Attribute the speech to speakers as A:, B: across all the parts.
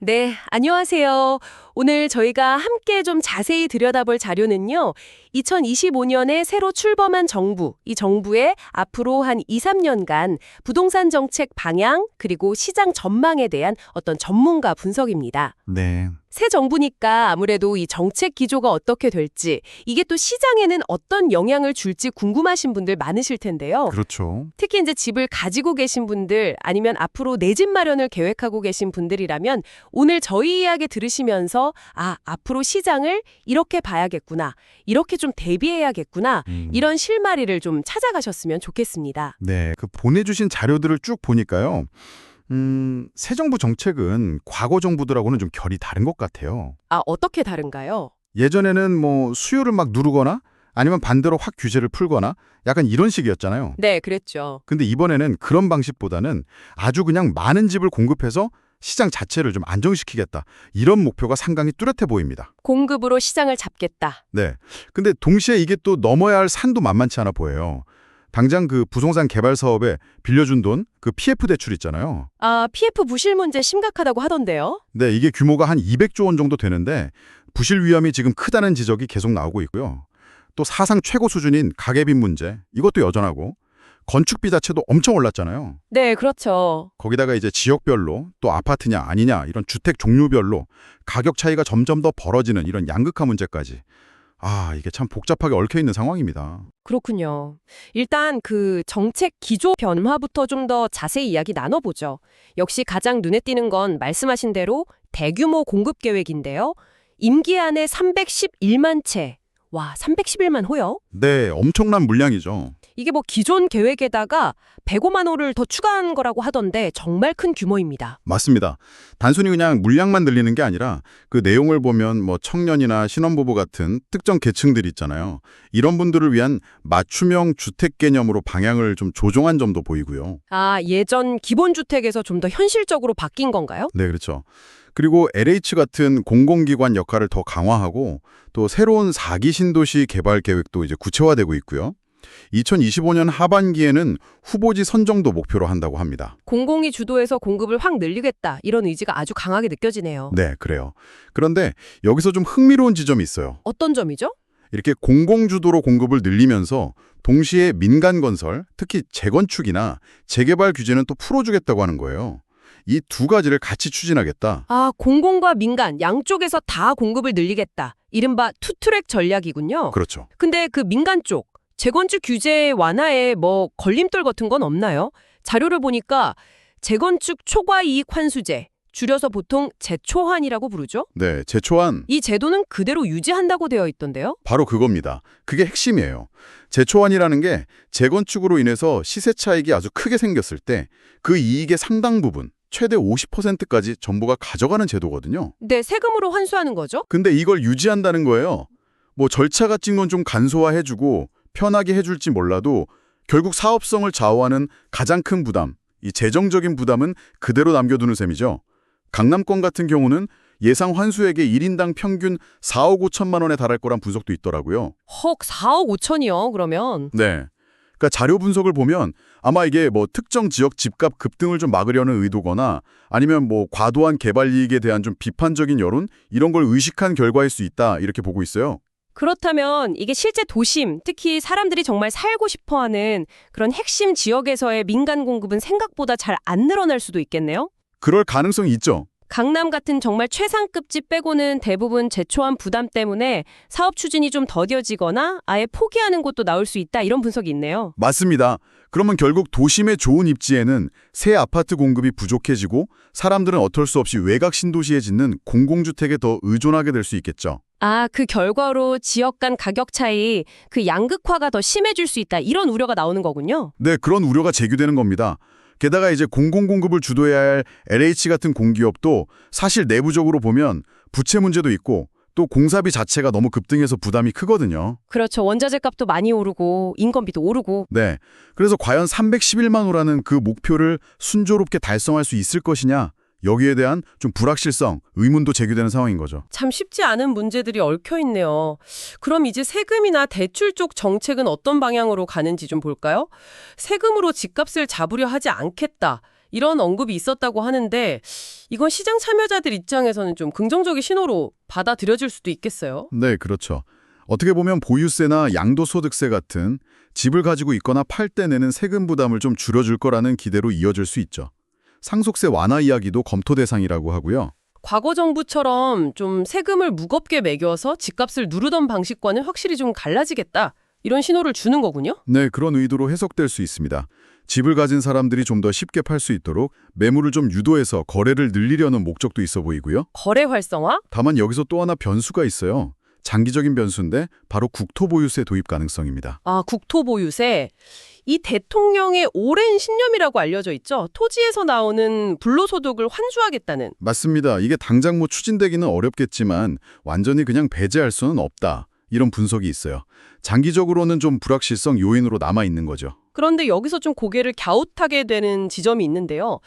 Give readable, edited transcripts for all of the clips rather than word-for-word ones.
A: 네, 안녕하세요. 오늘 저희가 함께 좀 자세히 들여다볼 자료는요. 2025년에 새로 출범한 정부, 이 정부의 앞으로 한 2, 3년간 부동산 정책 방향 그리고 시장 전망에 대한 어떤 전문가 분석입니다.
B: 네,
A: 새 정부니까 아무래도 이 정책 기조가 어떻게 될지, 이게 또 시장에는 어떤 영향을 줄지 궁금하신 분들 많으실 텐데요.
B: 그렇죠.
A: 특히 이제 집을 가지고 계신 분들 아니면 앞으로 내 집 마련을 계획하고 계신 분들이라면 오늘 저희 이야기 들으시면서 앞으로 시장을 이렇게 봐야겠구나, 이렇게 좀 대비해야겠구나, 이런 실마리를 좀 찾아가셨으면 좋겠습니다.
B: 네, 그 보내주신 자료들을 쭉 보니까요. 새 정부 정책은 과거 정부들하고는 좀 결이 다른 것 같아요.
A: 어떻게 다른가요?
B: 예전에는 뭐 수요를 막 누르거나 아니면 반대로 확 규제를 풀거나 약간 이런 식이었잖아요.
A: 네, 그랬죠.
B: 근데 이번에는 그런 방식보다는 아주 그냥 많은 집을 공급해서 시장 자체를 좀 안정시키겠다. 이런 목표가 상당히 뚜렷해 보입니다.
A: 공급으로 시장을 잡겠다.
B: 네. 근데 동시에 이게 또 넘어야 할 산도 만만치 않아 보여요. 당장 그 부동산 개발 사업에 빌려준 돈, 그 PF 대출 있잖아요.
A: PF 부실 문제 심각하다고 하던데요?
B: 네, 이게 규모가 한 200조 원 정도 되는데 부실 위험이 지금 크다는 지적이 계속 나오고 있고요. 또 사상 최고 수준인 가계빚 문제, 이것도 여전하고 건축비 자체도 엄청 올랐잖아요.
A: 네, 그렇죠.
B: 거기다가 이제 지역별로 또 아파트냐 아니냐 이런 주택 종류별로 가격 차이가 점점 더 벌어지는 이런 양극화 문제까지. 이게 참 복잡하게 얽혀 있는 상황입니다.
A: 그렇군요. 일단 그 정책 기조 변화부터 좀 더 자세히 이야기 나눠보죠. 역시 가장 눈에 띄는 건 말씀하신 대로 대규모 공급 계획인데요. 임기 안에 311만 채. 와, 311만 호요?
B: 네, 엄청난 물량이죠.
A: 이게 뭐 기존 계획에다가 105만 호를 더 추가한 거라고 하던데 정말 큰 규모입니다.
B: 맞습니다. 단순히 그냥 물량만 늘리는 게 아니라 그 내용을 보면 뭐 청년이나 신혼부부 같은 특정 계층들 있잖아요. 이런 분들을 위한 맞춤형 주택 개념으로 방향을 좀 조정한 점도 보이고요.
A: 예전 기본주택에서 좀 더 현실적으로 바뀐 건가요?
B: 네, 그렇죠. 그리고 LH 같은 공공기관 역할을 더 강화하고 또 새로운 4기 신도시 개발 계획도 이제 구체화되고 있고요. 2025년 하반기에는 후보지 선정도 목표로 한다고 합니다.
A: 공공이 주도해서 공급을 확 늘리겠다, 이런 의지가 아주 강하게 느껴지네요.
B: 네, 그래요. 그런데 여기서 좀 흥미로운 지점이 있어요.
A: 어떤 점이죠?
B: 이렇게 공공주도로 공급을 늘리면서 동시에 민간 건설, 특히 재건축이나 재개발 규제는 또 풀어주겠다고 하는 거예요. 이 두 가지를 같이 추진하겠다.
A: 공공과 민간 양쪽에서 다 공급을 늘리겠다. 이른바 투트랙 전략이군요.
B: 그렇죠.
A: 근데 그 민간 쪽, 재건축 규제 완화에 뭐 걸림돌 같은 건 없나요? 자료를 보니까 재건축 초과이익 환수제, 줄여서 보통 재초환이라고 부르죠?
B: 네, 제초안
A: 이 제도는 그대로 유지한다고 되어 있던데요?
B: 바로 그겁니다. 그게 핵심이에요. 재초안이라는 게 재건축으로 인해서 시세 차익이 아주 크게 생겼을 때 그 이익의 상당 부분, 최대 50%까지 정부가 가져가는 제도거든요.
A: 네, 세금으로 환수하는 거죠?
B: 근데 이걸 유지한다는 거예요. 뭐 절차 같은 건 좀 간소화해주고 편하게 해줄지 몰라도 결국 사업성을 좌우하는 가장 큰 부담, 이 재정적인 부담은 그대로 남겨두는 셈이죠. 강남권 같은 경우는 예상 환수액의 1인당 평균 4억 5천만 원에 달할 거란 분석도 있더라고요.
A: 4억 5천이요, 그러면.
B: 네. 그러니까 자료 분석을 보면 아마 이게 뭐 특정 지역 집값 급등을 좀 막으려는 의도거나 아니면 뭐 과도한 개발 이익에 대한 좀 비판적인 여론 이런 걸 의식한 결과일 수 있다 이렇게 보고 있어요.
A: 그렇다면 이게 실제 도심, 특히 사람들이 정말 살고 싶어하는 그런 핵심 지역에서의 민간 공급은 생각보다 잘 안 늘어날 수도 있겠네요?
B: 그럴 가능성이 있죠.
A: 강남 같은 정말 최상급 집 빼고는 대부분 재초한 부담 때문에 사업 추진이 좀 더뎌지거나 아예 포기하는 곳도 나올 수 있다, 이런 분석이 있네요.
B: 맞습니다. 그러면 결국 도심의 좋은 입지에는 새 아파트 공급이 부족해지고 사람들은 어쩔 수 없이 외곽 신도시에 짓는 공공주택에 더 의존하게 될 수 있겠죠.
A: 그 결과로 지역 간 가격 차이, 그 양극화가 더 심해질 수 있다, 이런 우려가 나오는 거군요.
B: 네, 그런 우려가 제기되는 겁니다. 게다가 이제 공공공급을 주도해야 할 LH 같은 공기업도 사실 내부적으로 보면 부채 문제도 있고 또 공사비 자체가 너무 급등해서 부담이 크거든요.
A: 그렇죠. 원자재 값도 많이 오르고 인건비도 오르고.
B: 네, 그래서 과연 311만 호라는 그 목표를 순조롭게 달성할 수 있을 것이냐, 여기에 대한 좀 불확실성, 의문도 제기되는 상황인 거죠.
A: 참 쉽지 않은 문제들이 얽혀 있네요. 그럼 이제 세금이나 대출 쪽 정책은 어떤 방향으로 가는지 좀 볼까요? 세금으로 집값을 잡으려 하지 않겠다, 이런 언급이 있었다고 하는데 이건 시장 참여자들 입장에서는 좀 긍정적인 신호로 받아들여질 수도 있겠어요.
B: 네, 그렇죠. 어떻게 보면 보유세나 양도소득세 같은 집을 가지고 있거나 팔 때 내는 세금 부담을 좀 줄여줄 거라는 기대로 이어질 수 있죠. 상속세 완화 이야기도 검토 대상이라고 하고요.
A: 과거 정부처럼 좀 세금을 무겁게 매겨서 집값을 누르던 방식과는 확실히 좀 갈라지겠다. 이런 신호를 주는 거군요.
B: 네, 그런 의도로 해석될 수 있습니다. 집을 가진 사람들이 좀 더 쉽게 팔 수 있도록 매물을 좀 유도해서 거래를 늘리려는 목적도 있어 보이고요.
A: 거래 활성화?
B: 다만 여기서 또 하나 변수가 있어요. 장기적인 변수인데 바로 국토보유세 도입 가능성입니다.
A: 아, 국토보유세. 이 대통령의 오랜 신념이라고 알려져 있죠. 토지에서 나오는 불로소득을 환수하겠다는.
B: 맞습니다. 이게 당장 뭐 추진되기는 어렵겠지만 완전히 그냥 배제할 수는 없다. 이런 분석이 있어요. 장기적으로는 좀 불확실성 요인으로 남아있는 거죠.
A: 그런데 여기서 좀 고개를 갸웃하게 되는 지점이 있는데요.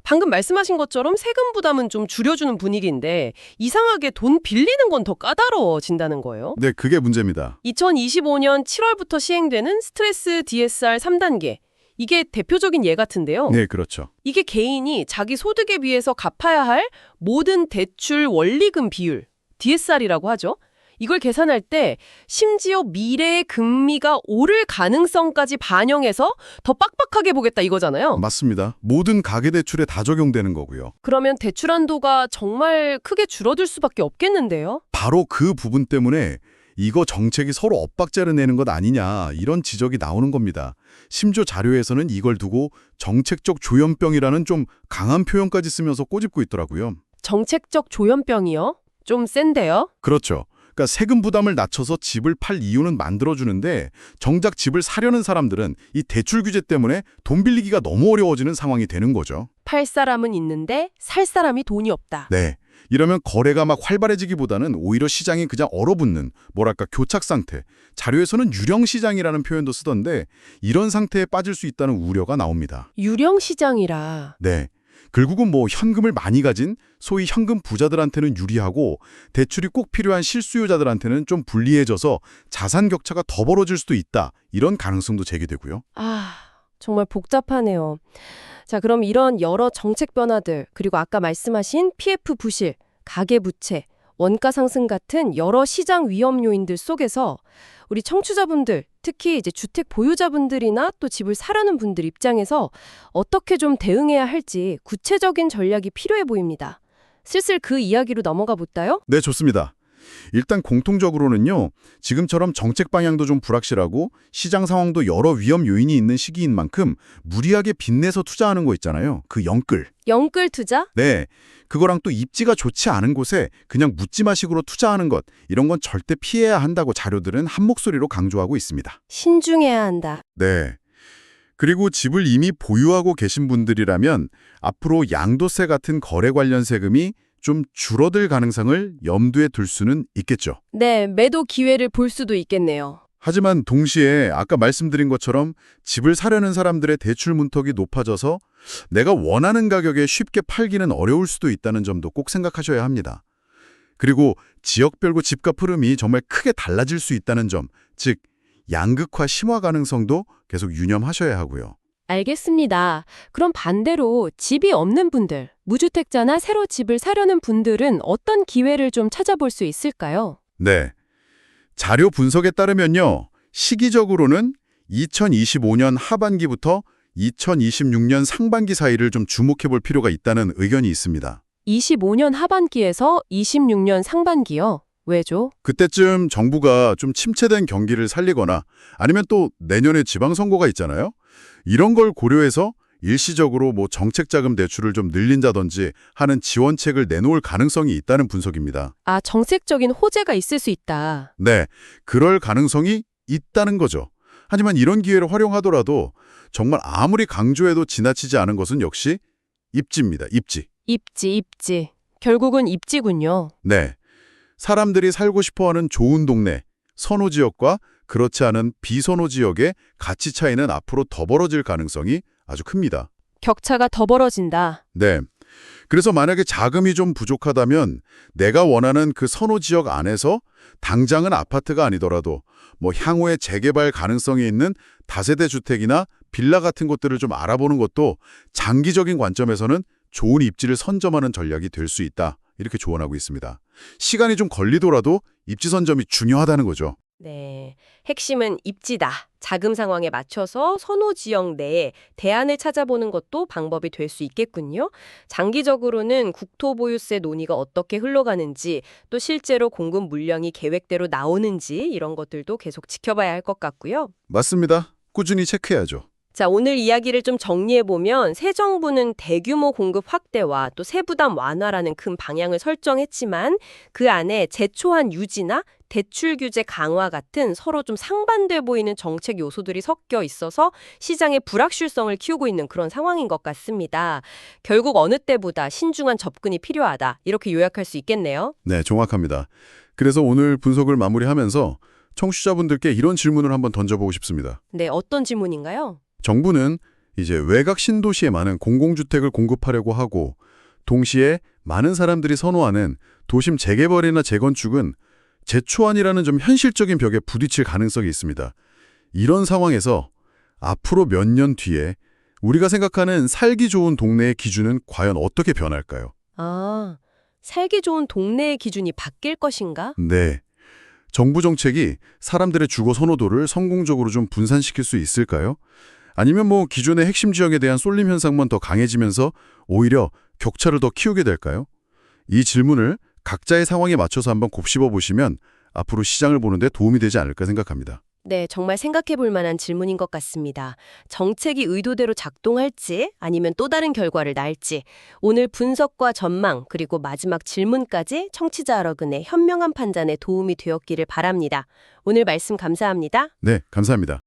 A: 방금 말씀하신 것처럼 세금 부담은 좀 줄여주는 분위기인데 이상하게 돈 빌리는 건 더 까다로워진다는 거예요.
B: 네, 그게 문제입니다.
A: 2025년 7월부터 시행되는 스트레스 DSR 3단계. 이게 대표적인 예 같은데요.
B: 네, 그렇죠.
A: 이게 개인이 자기 소득에 비해서 갚아야 할 모든 대출 원리금 비율, DSR이라고 하죠. 이걸 계산할 때 심지어 미래의 금리가 오를 가능성까지 반영해서 더 빡빡하게 보겠다 이거잖아요.
B: 맞습니다. 모든 가계대출에 다 적용되는 거고요.
A: 그러면 대출 한도가 정말 크게 줄어들 수밖에 없겠는데요.
B: 바로 그 부분 때문에 이거 정책이 서로 엇박자를 내는 것 아니냐 이런 지적이 나오는 겁니다. 심지어 자료에서는 이걸 두고 정책적 조현병이라는 좀 강한 표현까지 쓰면서 꼬집고 있더라고요.
A: 정책적 조현병이요? 좀 센데요?
B: 그렇죠. 그러니까 세금 부담을 낮춰서 집을 팔 이유는 만들어주는데 정작 집을 사려는 사람들은 이 대출 규제 때문에 돈 빌리기가 너무 어려워지는 상황이 되는 거죠.
A: 팔 사람은 있는데 살 사람이 돈이 없다.
B: 네. 이러면 거래가 막 활발해지기보다는 오히려 시장이 그냥 얼어붙는 뭐랄까 교착 상태. 자료에서는 유령 시장이라는 표현도 쓰던데 이런 상태에 빠질 수 있다는 우려가 나옵니다.
A: 유령 시장이라.
B: 네. 결국은 뭐 현금을 많이 가진 소위 현금 부자들한테는 유리하고 대출이 꼭 필요한 실수요자들한테는 좀 불리해져서 자산 격차가 더 벌어질 수도 있다. 이런 가능성도 제기되고요.
A: 아, 정말 복잡하네요. 자, 그럼 이런 여러 정책 변화들, 그리고 아까 말씀하신 PF 부실, 가계 부채, 원가 상승 같은 여러 시장 위험 요인들 속에서 우리 청취자분들, 특히 이제 주택 보유자분들이나 또 집을 사려는 분들 입장에서 어떻게 좀 대응해야 할지 구체적인 전략이 필요해 보입니다. 슬슬 그 이야기로 넘어가 볼까요?
B: 네, 좋습니다. 일단 공통적으로는요. 지금처럼 정책 방향도 좀 불확실하고 시장 상황도 여러 위험 요인이 있는 시기인 만큼 무리하게 빚내서 투자하는 거 있잖아요. 그 영끌.
A: 영끌 투자?
B: 네. 그거랑 또 입지가 좋지 않은 곳에 그냥 묻지마식으로 투자하는 것. 이런 건 절대 피해야 한다고 자료들은 한 목소리로 강조하고 있습니다.
A: 신중해야 한다.
B: 네. 그리고 집을 이미 보유하고 계신 분들이라면 앞으로 양도세 같은 거래 관련 세금이 좀 줄어들 가능성을 염두에 둘 수는 있겠죠.
A: 네, 매도 기회를 볼 수도 있겠네요.
B: 하지만 동시에 아까 말씀드린 것처럼 집을 사려는 사람들의 대출 문턱이 높아져서 내가 원하는 가격에 쉽게 팔기는 어려울 수도 있다는 점도 꼭 생각하셔야 합니다. 그리고 지역별로 집값 흐름이 정말 크게 달라질 수 있다는 점, 즉 양극화 심화 가능성도 계속 유념하셔야 하고요.
A: 알겠습니다. 그럼 반대로 집이 없는 분들, 무주택자나 새로 집을 사려는 분들은 어떤 기회를 좀 찾아볼 수 있을까요?
B: 네. 자료 분석에 따르면요. 시기적으로는 2025년 하반기부터 2026년 상반기 사이를 좀 주목해 볼 필요가 있다는 의견이 있습니다.
A: 25년 하반기에서 26년 상반기요? 왜죠?
B: 그때쯤 정부가 좀 침체된 경기를 살리거나 아니면 또 내년에 지방선거가 있잖아요. 이런 걸 고려해서 일시적으로 뭐 정책자금 대출을 좀 늘린다든지 하는 지원책을 내놓을 가능성이 있다는 분석입니다.
A: 아, 정책적인 호재가 있을 수 있다.
B: 네, 그럴 가능성이 있다는 거죠. 하지만 이런 기회를 활용하더라도 정말 아무리 강조해도 지나치지 않은 것은 역시 입지입니다. 입지.
A: 입지. 결국은 입지군요.
B: 네, 사람들이 살고 싶어하는 좋은 동네, 선호 지역과 그렇지 않은 비선호 지역의 가치 차이는 앞으로 더 벌어질 가능성이 아주 큽니다.
A: 격차가 더 벌어진다.
B: 네. 그래서 만약에 자금이 좀 부족하다면 내가 원하는 그 선호 지역 안에서 당장은 아파트가 아니더라도 뭐 향후에 재개발 가능성이 있는 다세대 주택이나 빌라 같은 곳들을 좀 알아보는 것도 장기적인 관점에서는 좋은 입지를 선점하는 전략이 될 수 있다. 이렇게 조언하고 있습니다. 시간이 좀 걸리더라도 입지 선점이 중요하다는 거죠.
A: 네, 핵심은 입지다. 자금 상황에 맞춰서 선호 지역 내에 대안을 찾아보는 것도 방법이 될 수 있겠군요. 장기적으로는 국토보유세 논의가 어떻게 흘러가는지, 또 실제로 공급 물량이 계획대로 나오는지 이런 것들도 계속 지켜봐야 할 것 같고요.
B: 맞습니다. 꾸준히 체크해야죠.
A: 자, 오늘 이야기를 좀 정리해보면 새 정부는 대규모 공급 확대와 또 세부담 완화라는 큰 방향을 설정했지만 그 안에 제초한 유지나 대출 규제 강화 같은 서로 좀 상반돼 보이는 정책 요소들이 섞여 있어서 시장의 불확실성을 키우고 있는 그런 상황인 것 같습니다. 결국 어느 때보다 신중한 접근이 필요하다. 이렇게 요약할 수 있겠네요.
B: 네, 정확합니다. 그래서 오늘 분석을 마무리하면서 청취자분들께 이런 질문을 한번 던져보고 싶습니다.
A: 네, 어떤 질문인가요?
B: 정부는 이제 외곽 신도시에 많은 공공주택을 공급하려고 하고 동시에 많은 사람들이 선호하는 도심 재개발이나 재건축은 제초안이라는 좀 현실적인 벽에 부딪힐 가능성이 있습니다. 이런 상황에서 앞으로 몇 년 뒤에 우리가 생각하는 살기 좋은 동네의 기준은 과연 어떻게 변할까요?
A: 아, 살기 좋은 동네의 기준이 바뀔 것인가?
B: 네. 정부 정책이 사람들의 주거 선호도를 성공적으로 좀 분산시킬 수 있을까요? 아니면 기존의 핵심 지역에 대한 쏠림 현상만 더 강해지면서 오히려 격차를 더 키우게 될까요? 이 질문을 각자의 상황에 맞춰서 한번 곱씹어 보시면 앞으로 시장을 보는 데 도움이 되지 않을까 생각합니다.
A: 네, 정말 생각해 볼 만한 질문인 것 같습니다. 정책이 의도대로 작동할지 아니면 또 다른 결과를 낳을지 오늘 분석과 전망 그리고 마지막 질문까지 청취자 여러분의 현명한 판단에 도움이 되었기를 바랍니다. 오늘 말씀 감사합니다.
B: 네, 감사합니다.